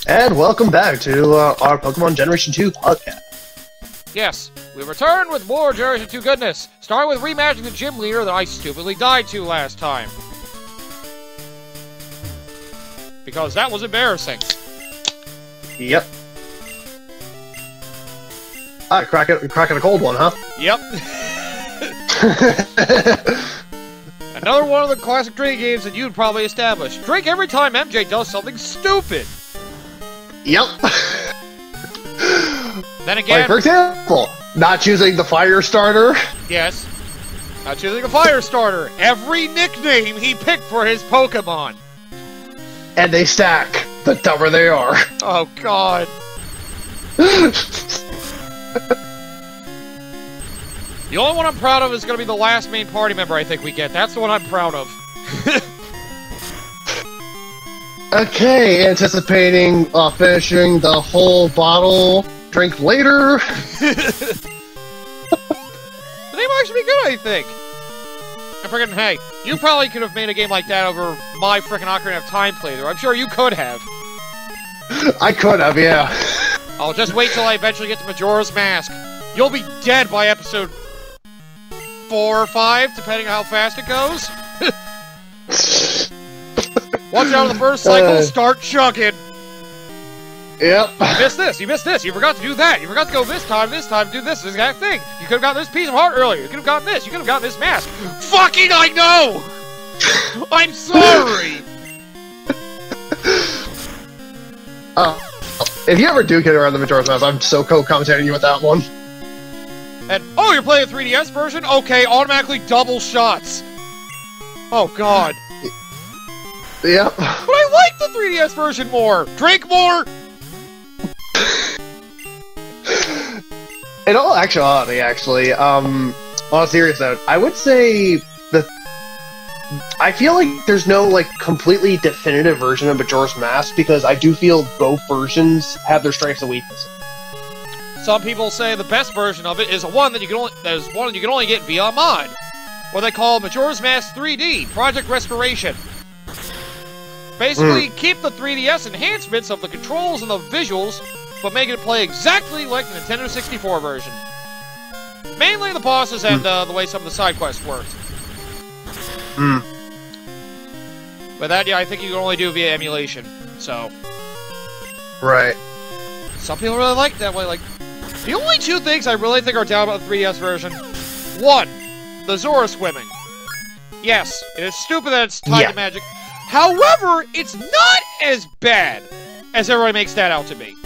And welcome back to our Pokemon Generation 2 podcast. Yes, we return with more Generation 2 goodness, starting with rematching the gym leader that I stupidly died to last time. Because that was embarrassing. Yep. Cracking a cold one, huh? Yep. Another one of the classic drinking games that you'd probably establish. Drink every time MJ does something stupid. Yep. Then again... Like, for example, not choosing the fire starter. Yes. Not choosing a fire starter. Every nickname he picked for his Pokemon. And they stack. The dumber they are. Oh, God. The only one I'm proud of is going to be the last main party member I think we get. That's the one I'm proud of. Okay, anticipating finishing the whole bottle. Drink later. The name actually be good, I think. And freaking, hey, you probably could have made a game like that over my freaking Ocarina of Time playthrough. I'm sure you could have. I could have, yeah. I'll just wait till I eventually get to Majora's Mask. You'll be dead by episode 4 or 5, depending on how fast it goes. Watch out on the first cycle, start chugging. Yep. You missed this, you missed this, you forgot to do that, you forgot to go this time, do this exact thing. You could have gotten this piece of heart earlier, you could have gotten this, you could have gotten this mask. Fucking I know! I'm sorry! If you ever do get around the Majora's Mask, I'm so co-commentating you with that one. And, oh, you're playing a 3DS version? Okay, automatically double shots. Oh, God. Yep. But I like the 3DS version more! Drink more! In all actuality, on a serious note, I would say that I feel like there's no, like, completely definitive version of Majora's Mask, because I do feel both versions have their strengths and weaknesses. Some people say the best version of it is one that you can only get via a mod, what they call Majora's Mask 3D, Project Restoration. Basically, keep the 3DS enhancements of the controls and the visuals, but make it play exactly like the Nintendo 64 version. Mainly the bosses and the way some of the side quests worked. But that, yeah, I think you can only do via emulation, so... Right. Some people really like it that way, like... The only two things I really think are down about the 3DS version... One, the Zora swimming. Yes, it is stupid that it's tied to magic. However, it's not as bad as everybody makes that out to be.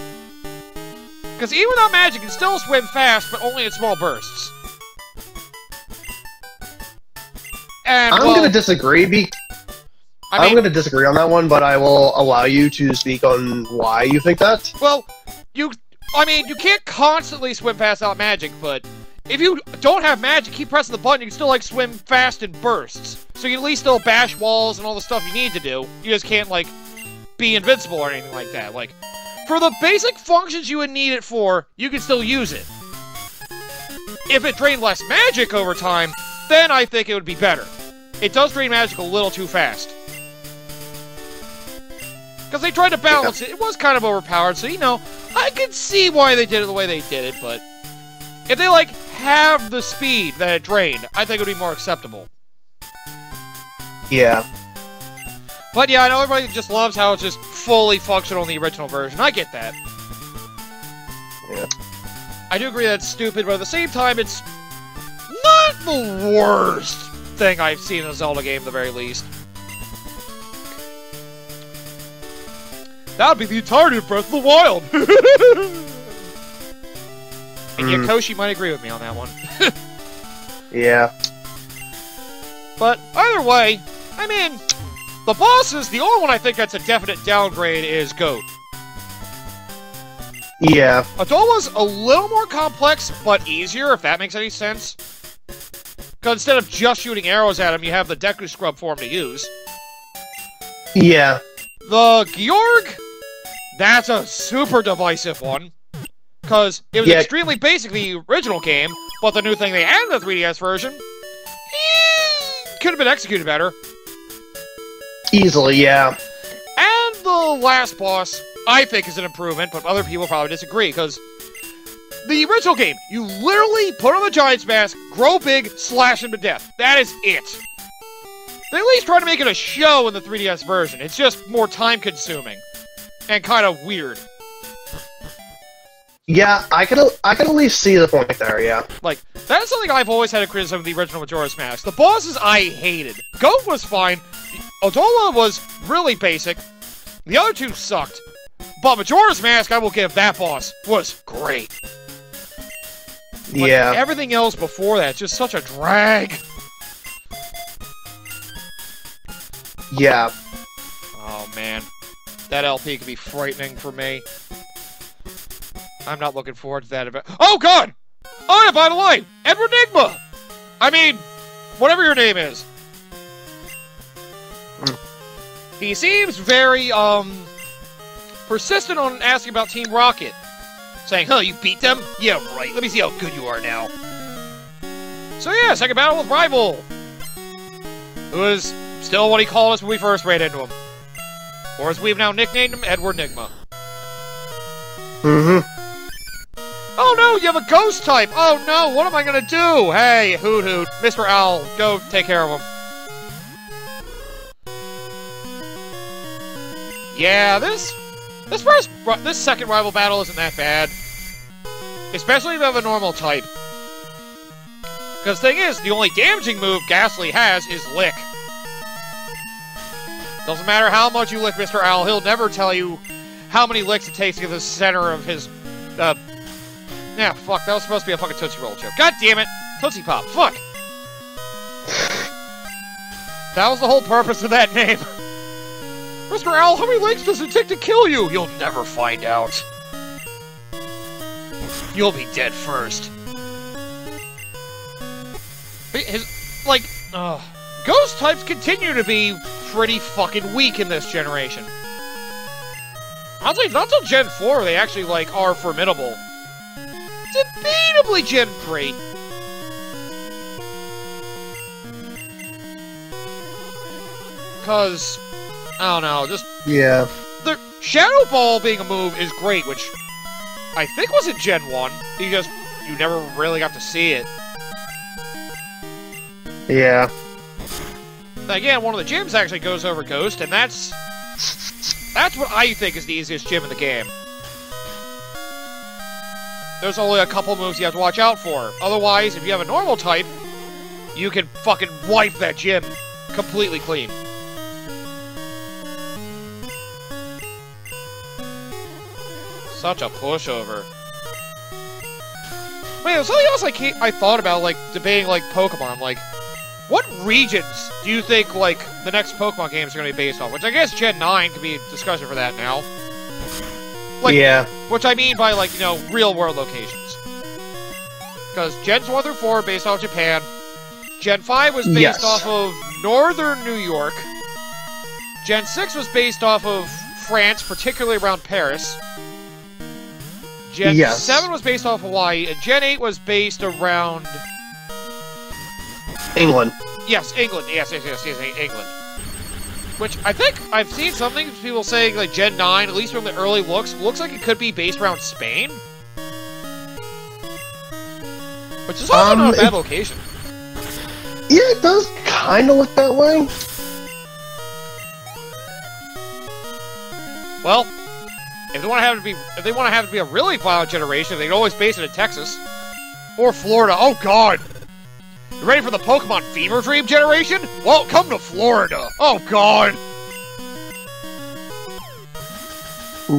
Because even without magic, you can still swim fast, but only in small bursts. And, I'm gonna disagree, I'm gonna disagree on that one, but I will allow you to speak on why you think that. Well, you can't constantly swim fast without magic, but if you don't have magic, keep pressing the button, you can still, like, swim fast in bursts. So you can at least still bash walls and all the stuff you need to do. You just can't, like, be invincible or anything like that. Like, for the basic functions you would need it for, you can still use it. If it drained less magic over time, then I think it would be better. It does drain magic a little too fast. Because they tried to balance it. It was kind of overpowered, so, you know, I can see why they did it the way they did it, but... If they, like, have the speed that it drained, I think it would be more acceptable. Yeah. But yeah, I know everybody just loves how it's just fully functional in the original version. I get that. Yeah. I do agree that it's stupid, but at the same time, it's not the worst thing I've seen in a Zelda game, at the very least. That would be the entirety of Breath of the Wild! And Yokoshi might agree with me on that one. Yeah. But either way, I mean, the bosses, the only one I think that's a definite downgrade is Goat. Yeah. Adola's a little more complex, but easier, if that makes any sense. Because instead of just shooting arrows at him, you have the Deku Scrub for him to use. Yeah. The Georg, that's a super divisive one. Because it was extremely basic in the original game, but the new thing they added in the 3DS version could have been executed better. Easily, yeah. And the last boss, I think is an improvement, but other people probably disagree, because the original game, you literally put on the Giant's mask, grow big, slash him to death. That is it. They at least try to make it a show in the 3DS version. It's just more time-consuming and kind of weird. Yeah, I could at least see the point there, yeah. Like, that's something I've always had a criticism of the original Majora's Mask. The bosses I hated. Goat was fine. Odola was really basic. The other two sucked. But Majora's Mask, I will give that boss, was great. But Yeah. everything else before that, just such a drag. Yeah. Oh, man. That LP could be frightening for me. I'm not looking forward to that event. Oh, God! Oh, yeah, by the way, Edward Nigma! I mean, whatever your name is. He seems very, persistent on asking about Team Rocket. Saying, huh, you beat them? Yeah, right. Let me see how good you are now. So yeah, second battle with Rival. Who is still what he called us when we first ran into him. Or as we've now nicknamed him, Edward Nigma. Mm-hmm. Oh no, you have a ghost type! Oh no, what am I gonna do? Hey, Hoot Hoot, Mr. Owl, go take care of him. Yeah, this second rival battle isn't that bad. Especially if you have a normal type. Because the thing is, the only damaging move Ghastly has is Lick. Doesn't matter how much you lick Mr. Owl, he'll never tell you how many licks it takes to get to the center of his, yeah, fuck, that was supposed to be a fucking Tootsie Roll joke. God damn it! Tootsie Pop, fuck! That was the whole purpose of that name. Mr. Owl, how many licks does it take to kill you? You'll never find out. You'll be dead first. Ghost types continue to be pretty fucking weak in this generation. I'll say, not till Gen 4 they actually, are formidable. Debatably Gen 3. Because, I don't know, just... Yeah. The Shadow Ball being a move is great, which I think was in Gen 1. You never really got to see it. Yeah. Again, one of the gyms actually goes over Ghost, and that's what I think is the easiest gym in the game. There's only a couple moves you have to watch out for. Otherwise, if you have a normal type, you can fucking wipe that gym completely clean. Such a pushover. Wait, there's something else I thought about, debating, Pokemon. What regions do you think, the next Pokemon games are going to be based on? Which I guess Gen 9 could be a discussion for that now. Yeah. Which I mean by, real-world locations. Because Gens 1 through 4 are based off Japan. Gen 5 was based off of northern New York. Gen 6 was based off of France, particularly around Paris. Gen 7 was based off Hawaii, and Gen 8 was based around... England. Yes, England. Yes, England. Which, I think, I've seen something, people saying, Gen 9, at least from the early looks like it could be based around Spain. Which is also not a bad location. Yeah, it does kind of look that way. Well, if they want to have it be a really violent generation, they can always base it in Texas. Or Florida. Oh, God! You ready for the Pokemon Fever Dream generation? Well, come to Florida. Oh, God!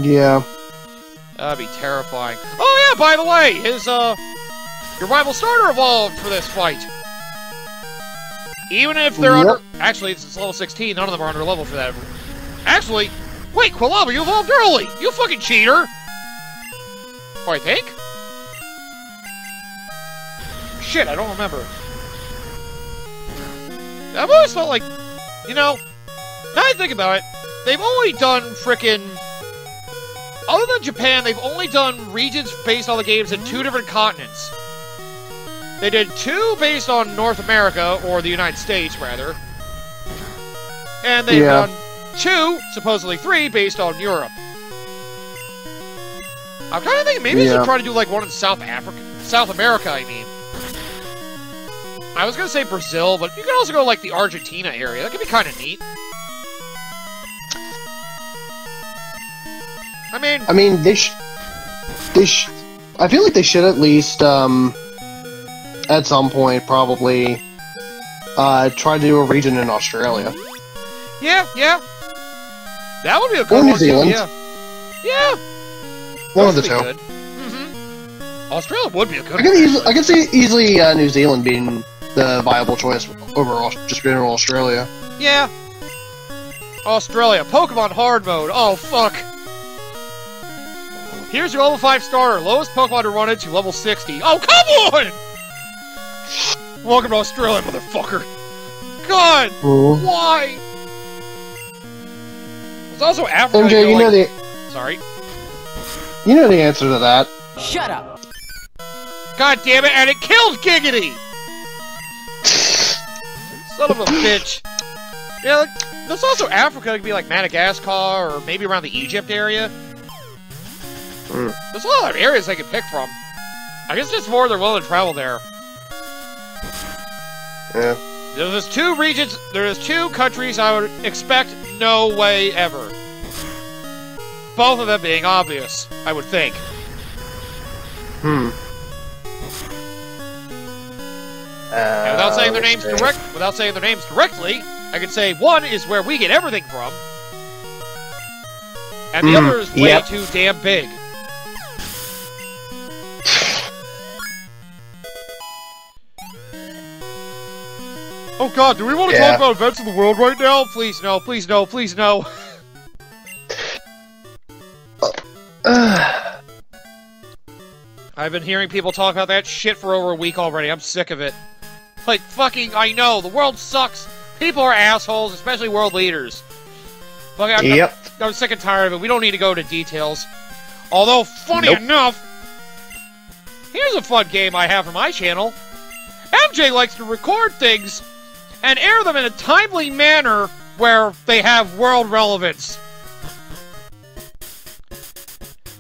Yeah. That'd be terrifying. Oh, yeah, by the way, your rival starter evolved for this fight. Even if they're under... Actually, it's level 16. None of them are under level for that. Actually... Wait, Quilava, you evolved early! You fucking cheater! Or I think? Shit, I don't remember. I've always felt like, now I think about it, they've only done frickin'... Other than Japan, they've only done regions based on the games in 2 different continents. They did 2 based on North America, or the United States, rather. And they've done 2, supposedly 3, based on Europe. I'm kind of thinking maybe they should try to do like one in South America, I mean. I was gonna say Brazil, but you can also go like the Argentina area. That could be kind of neat. I mean, I feel like they should at least, at some point, probably, try to do a region in Australia. Yeah. That would be a good one, New Zealand. too, yeah. One of the two. Australia would be a good I could see easily New Zealand being the viable choice over just general Australia. Yeah. Australia. Pokemon Hard Mode. Oh, fuck. Here's your level 5 starter. Lowest Pokemon to run into, level 60. Oh, come on! Welcome to Australia, motherfucker. God! Why? There's also Africa. MJ, you know the... Sorry. You know the answer to that. Shut up! God damn it, and it killed Giggity! Son of a bitch. Yeah, like, there's also Africa. It could be like Madagascar, or maybe around the Egypt area. There's a lot of areas they could pick from. I guess just more they're willing to travel there. Yeah. There's two regions, there's two countries I would expect no way ever. Both of them being obvious, I would think. And without saying their names directly, I could say one is where we get everything from, and the other is way too damn big. Oh god, do we want to talk about events in the world right now? Please no, please no, please no. I've been hearing people talk about that shit for over a week already. I'm sick of it. Like, fucking, I know, the world sucks. People are assholes, especially world leaders. But I'm sick and tired of it. We don't need to go into details. Although, funny enough, here's a fun game I have for my channel. MJ likes to record things and air them in a timely manner where they have world relevance.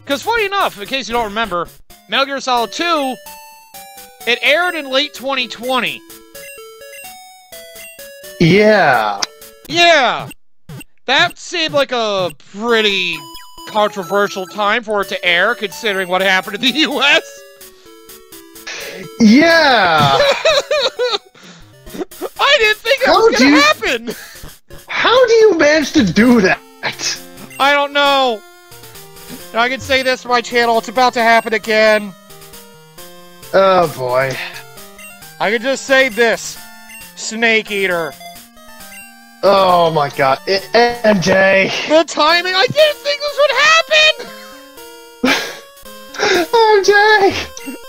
Because funny enough, in case you don't remember, Metal Gear Solid 2, it aired in late 2020. Yeah. Yeah. That seemed like a pretty controversial time for it to air, considering what happened in the US. Yeah. I didn't think that was gonna happen! How do you manage to do that? I don't know. And I can say this for my channel, it's about to happen again. Oh boy. I can just say this. Snake Eater. Oh my god. MJ! The timing, I didn't think this would happen! MJ!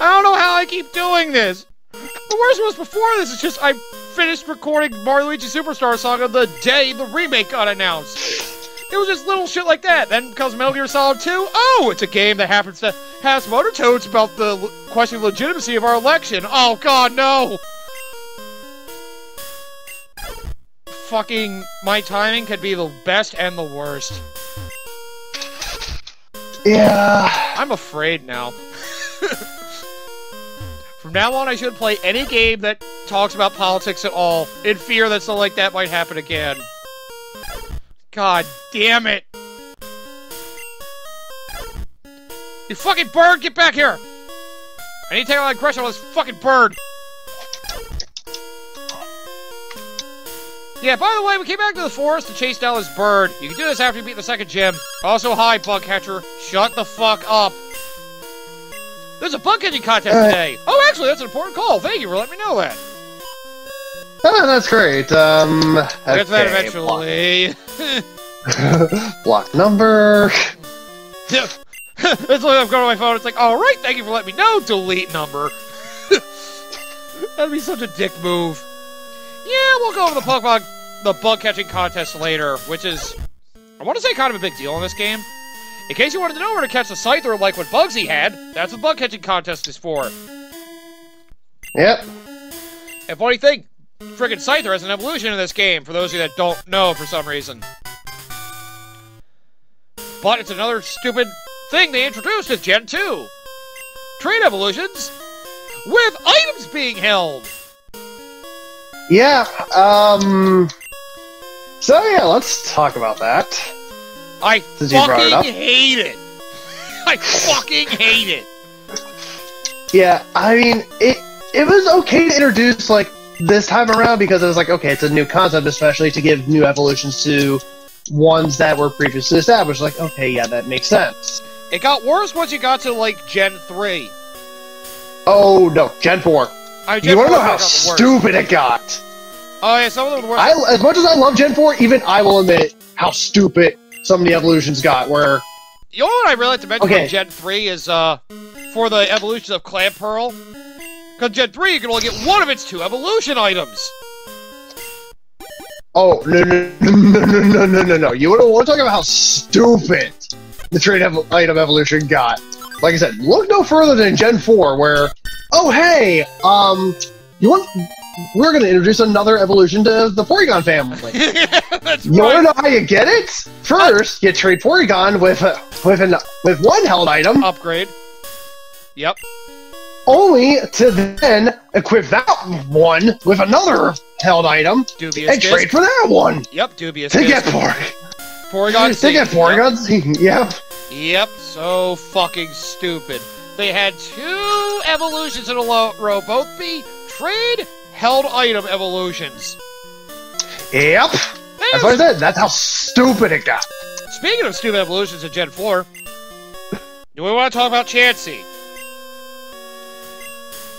I don't know how I keep doing this. The worst was before this, it's just I finished recording Mario Luigi Superstar Saga the day the remake got announced. It was just little shit like that. Then comes Metal Gear Solid 2. Oh, it's a game that happens to have some undertones about the questioning legitimacy of our election. Oh god, no! Fucking, my timing could be the best and the worst. Yeah. I'm afraid now. From now on, I should play any game that talks about politics at all, in fear that something like that might happen again. God damn it! You fucking bird, get back here! I need to take out aggression on this fucking bird! Yeah, by the way, we came back to the forest to chase down this bird. You can do this after you beat the second gym. Also, hi, bug catcher. Shut the fuck up. There's a bug catching contest today. Oh, actually, that's an important call. Thank you for letting me know that. Oh, that's great. We'll get to that eventually. Block number. That's why I'm going to my phone. It's like, alright, thank you for letting me know. Delete number. That'd be such a dick move. Yeah, we'll go over the bug catching contest later, which is, I want to say, kind of a big deal in this game. In case you wanted to know where to catch the Scyther like what Bugsy had, that's what bug catching contest is for. Yep. And funny thing, friggin' Scyther has an evolution in this game, for those of you that don't know for some reason. But it's another stupid thing they introduced is Gen 2. Trade evolutions with items being held. Yeah, so yeah, let's talk about that. I Since you brought it up. fucking hate it. I fucking hate it. Yeah, I mean, it was okay to introduce, like, this time around because it was like, okay, it's a new concept, especially to give new evolutions to ones that were previously established. Like, okay, yeah, that makes sense. It got worse once you got to, like, Gen 3. Oh, no, Gen 4. You want to know how stupid it got? Oh, yeah, some of them were worse. As much as I love Gen 4, even I will admit how stupid some of the evolutions got, where... You know what I really like to mention about Gen 3 is, for the evolutions of Clam Pearl? Because Gen 3, you can only get one of its 2 evolution items. Oh, no. You want to talk about how stupid the trade item evolution got. Like I said, look no further than Gen 4, where, oh, hey, we're going to introduce another evolution to the Porygon family. That's you want to know how you get it? First, you trade Porygon with one held item. Upgrade. Yep. Only to then equip that one with another held item Dubious and disc. trade for that one. Yep, Dubious to get Porygon To get Porygon Yep. Yep, so fucking stupid. They had 2 evolutions in a row, both be trade held item evolutions. Yep. That's what I said. That's how stupid it got. Speaking of stupid evolutions in Gen 4, do we want to talk about Chansey?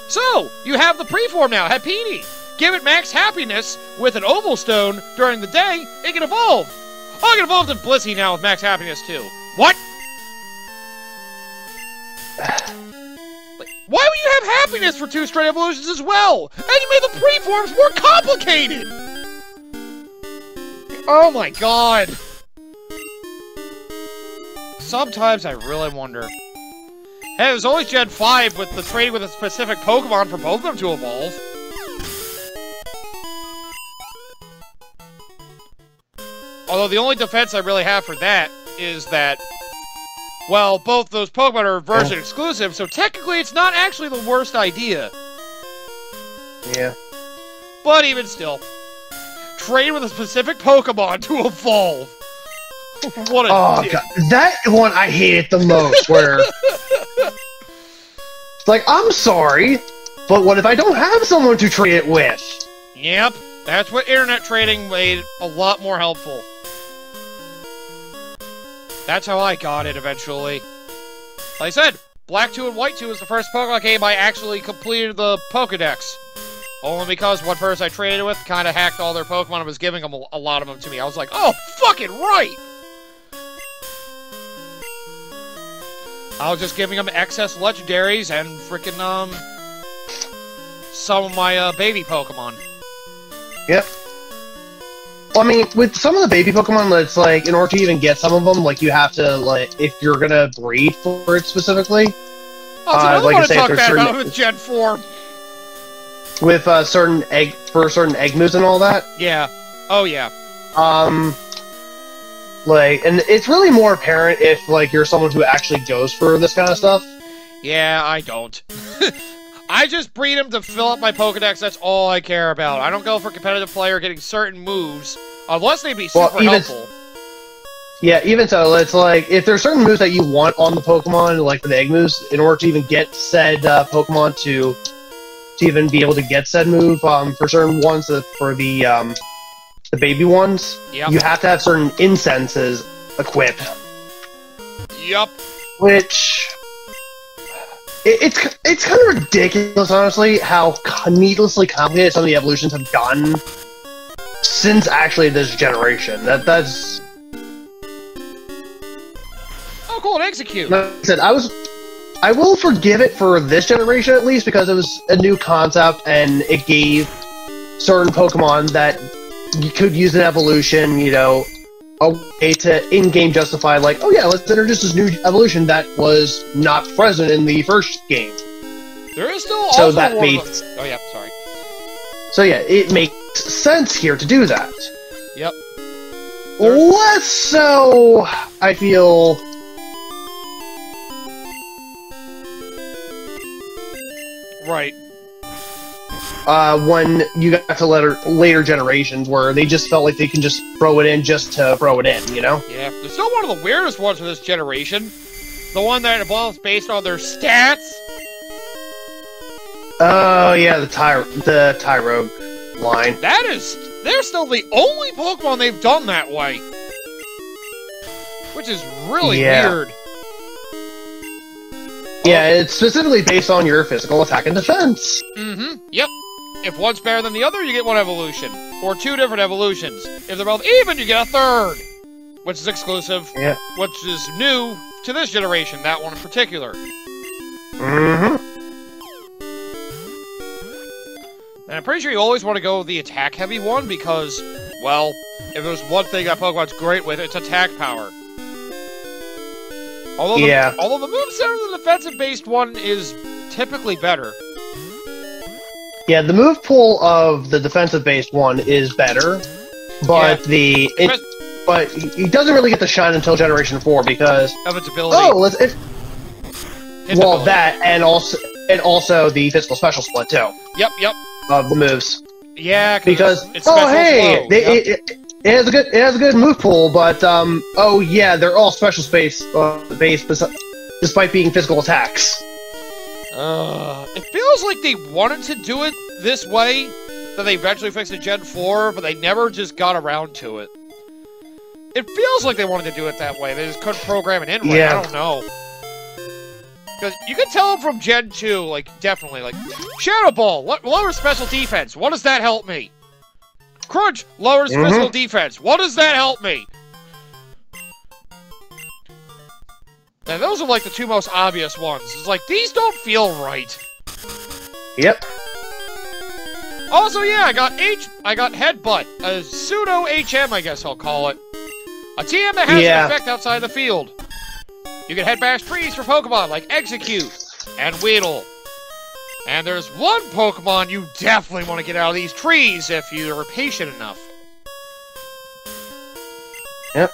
So, you have the preform now, Happiny. Give it max happiness with an oval stone during the day, it can evolve. Oh, it can evolve to Blissey now with max happiness too. What? Why would you have happiness for 2 straight evolutions as well? And you made the preforms more complicated! Oh my god. Sometimes I really wonder. Hey, it was always Gen 5 with the trading with a specific Pokemon for both of them to evolve. Although the only defense I really have for that is that, well, both those Pokemon are version exclusive, so technically it's not actually the worst idea. Yeah. But even still, trade with a specific Pokemon to evolve. What a dick. God. That one I hated the most, where... It's like, I'm sorry, but what if I don't have someone to trade it with? Yep, that's what internet trading made a lot more helpful. That's how I got it eventually. Like I said, Black 2 and White 2 was the first Pokemon game I actually completed the Pokedex. Only because one person I traded with kind of hacked all their Pokemon and was giving them a lot of them to me. I was like, oh, fucking right! I was just giving them excess legendaries and frickin' some of my baby Pokemon. Yep. Well, I mean, with some of the baby Pokemon, it's like, in order to even get some of them, like, you have to, like, if you're gonna breed for it specifically... Oh, so I don't want to talk bad about it with Gen 4. With certain egg moves and all that? Yeah. Oh, yeah. Like, and it's really more apparent if, like, you're someone who actually goes for this kind of stuff. Yeah, I don't. I just breed them to fill up my Pokedex, that's all I care about. I don't go for competitive player getting certain moves, unless they be super helpful. Yeah, even so, it's like, if there's certain moves that you want on the Pokemon, like the egg moves, in order to even get said Pokemon to even be able to get said move, for certain ones, for the baby ones, yep, you have to have certain incenses equipped. Yep. Which... It's kind of ridiculous, honestly, how needlessly complicated some of the evolutions have gotten since actually this generation. That's... Oh, cool, and execute! Like I said, I will forgive it for this generation, at least, because it was a new concept, and it gave certain Pokemon that you could use an evolution, you know, a way to in-game justify, like, oh yeah, let's introduce this new evolution that was not present in the first game. There is still also that made... Oh yeah, sorry. So yeah, it makes sense here to do that. Yep. Less so, I feel, Right. When you got to later generations where they just felt like they can just throw it in just to throw it in, you know? Yeah. There's still one of the weirdest ones for this generation. The one that evolves based on their stats. Oh, yeah, the Tyrogue line. They're still the only Pokemon they've done that way. Which is really weird. Yeah, it's specifically based on your physical attack and defense. Mm-hmm. Yep. If one's better than the other, you get one evolution. Or two different evolutions. If they're both even, you get a third. Which is exclusive. Yeah. Which is new to this generation, that one in particular. Mm-hmm. And I'm pretty sure you always want to go with the attack-heavy one because, well, if there's one thing that Pokemon's great with, it's attack power. Although the moveset of the defensive-based one is typically better. Yeah, the move pool of the defensive-based one is better, but but he doesn't really get the shine until Generation 4 because of its ability. That and also the physical special split too. Yep. Of the moves. Yeah, because it's hey, it has a good move pool, but they're all special based despite being physical attacks. It feels like they wanted to do it this way, that they eventually fixed in Gen 4, but they never just got around to it. It feels like they wanted to do it that way. They just couldn't program it in right. I don't know. Because you can tell from Gen 2, like, definitely, like, Shadow Ball, lower special defense. What does that help me? Crunch, lowers physical defense. What does that help me? And those are, like, the two most obvious ones. It's like, these don't feel right. Yep. Also, yeah, I got Headbutt. A pseudo-HM, I guess I'll call it. A TM that has an effect outside the field. You can head bash trees for Pokemon like Execute and Weedle. And there's one Pokemon you definitely want to get out of these trees if you're patient enough. Yep.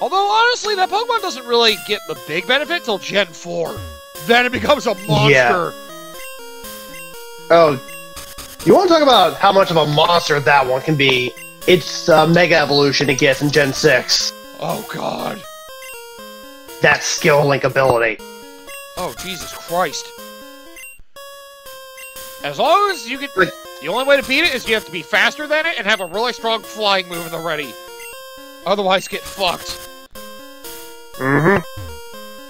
Although, honestly, that Pokemon doesn't really get the big benefit till Gen 4. Then it becomes a monster. Yeah. Oh, you want to talk about how much of a monster that one can be? It's Mega Evolution it gets in Gen 6. Oh, God. That skill link ability. Oh, Jesus Christ. As long as you can... The only way to beat it is you have to be faster than it and have a really strong flying move in the ready. Otherwise, get fucked.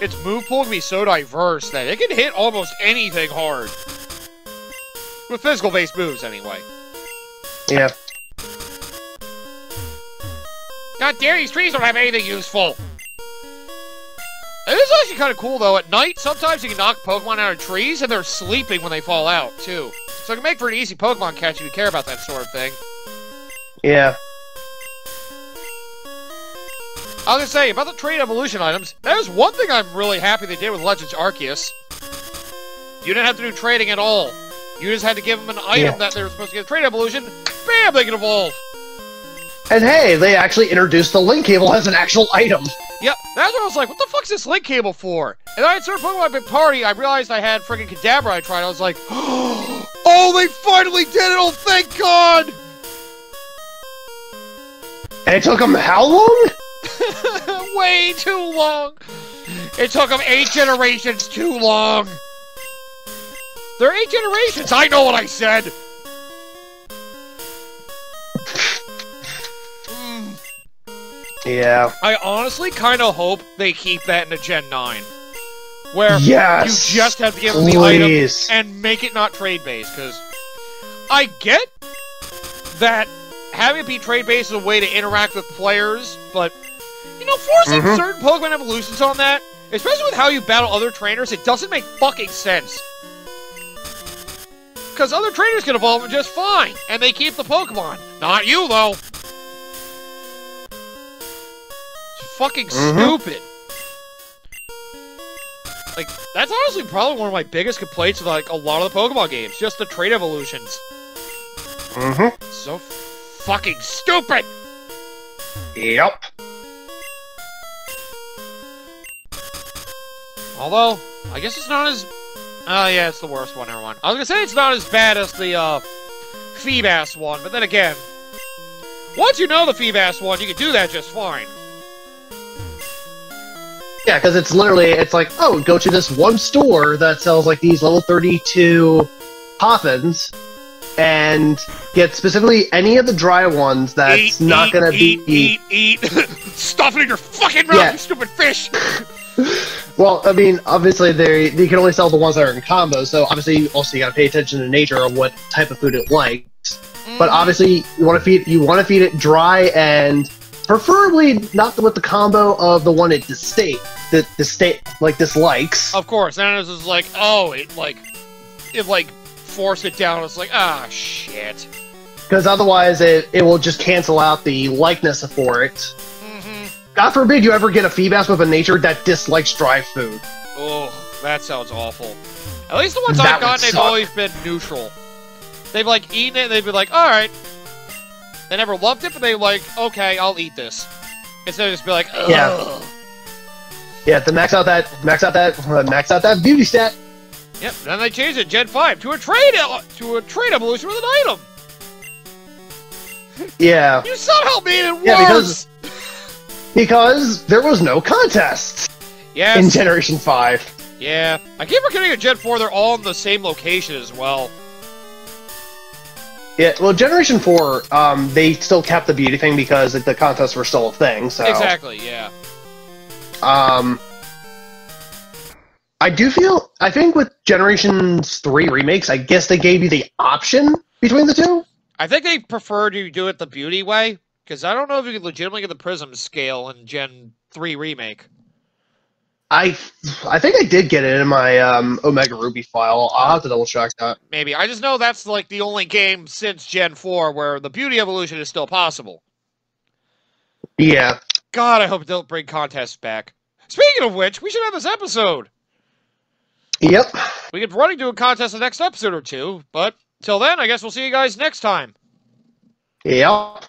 Its move pool can be so diverse that it can hit almost anything hard. With physical-based moves, anyway. Yeah. God damn, these trees don't have anything useful. It is actually kind of cool, though. At night, sometimes you can knock Pokemon out of trees, and they're sleeping when they fall out, too. So it can make for an easy Pokemon catch if you care about that sort of thing. Yeah. I was gonna say, about the trade evolution items, there's one thing I'm really happy they did with Legends Arceus. You didn't have to do trading at all. You just had to give them an item that they were supposed to get a trade evolution. Bam, they can evolve. And hey, they actually introduced the link cable as an actual item. Yep, that's what I was like, what the fuck's this link cable for? And I had started Pokemon Big Party, I realized I had friggin' Kadabra I tried, I was like, oh, they finally did it, oh, thank God! And it took them how long? Way too long! It took them 8 generations too long! There are 8 generations, I know what I said! Yeah. I honestly kind of hope they keep that in a Gen 9. Where you just have to give them the item and make it not trade-based, because I get that having it be trade-based is a way to interact with players, but, you know, forcing certain Pokemon evolutions on that, especially with how you battle other trainers, it doesn't make fucking sense. Because other trainers can evolve them just fine, and they keep the Pokemon. Not you, though. Fucking stupid. Like, that's honestly probably one of my biggest complaints with, like, a lot of the Pokemon games. Just the trait evolutions. So fucking stupid! Yep. Although, I guess it's not as Oh, yeah, it's the worst one, everyone. I was gonna say it's not as bad as the, Feebas one, but then again, once you know the Feebas one, you can do that just fine. Yeah, because it's literally, it's like, oh, go to this one store that sells, like, these level 32 Poffins, and get specifically any of the dry ones that's not gonna be... Eat! Stuff it in your fucking mouth, you stupid fish! Well, I mean, obviously you can only sell the ones that are in combos, so obviously also you gotta pay attention to the nature of what type of food it likes. But obviously you want to feed it dry and preferably not with the combo of the one it dislikes. Of course, and it's just like, oh, it force it down. It's like, ah, shit. Because otherwise it will just cancel out the likeness for it. God forbid you ever get a Feebas with a nature that dislikes dry food. Oh, that sounds awful. At least the ones I've gotten, they've always been neutral. They've, like, eaten it, and they've been like, alright. They never loved it, but they like, okay, I'll eat this. Instead of just be like, ugh. Yeah. Yeah, to max out that beauty stat. Yep, then they changed it, Gen 5, to a trade evolution with an item! Yeah. You somehow made it worse! Because there was no contest in Generation 5. Yeah. I keep forgetting in Gen 4 they're all in the same location as well. Yeah, well, Generation 4, they still kept the beauty thing because the contests were still a thing, so... Exactly, yeah. I think with Generations 3 remakes, I guess they gave you the option between the two? I think they prefer to do it the beauty way. Because I don't know if you can legitimately get the Prism scale in Gen 3 Remake. I think I did get it in my Omega Ruby file. I'll have to double check that. Maybe. I just know that's like the only game since Gen 4 where the beauty evolution is still possible. Yeah. God, I hope it don't bring contests back. Speaking of which, we should have this episode. Yep. We could running to a contest the next episode or two, but till then, I guess we'll see you guys next time. Yep.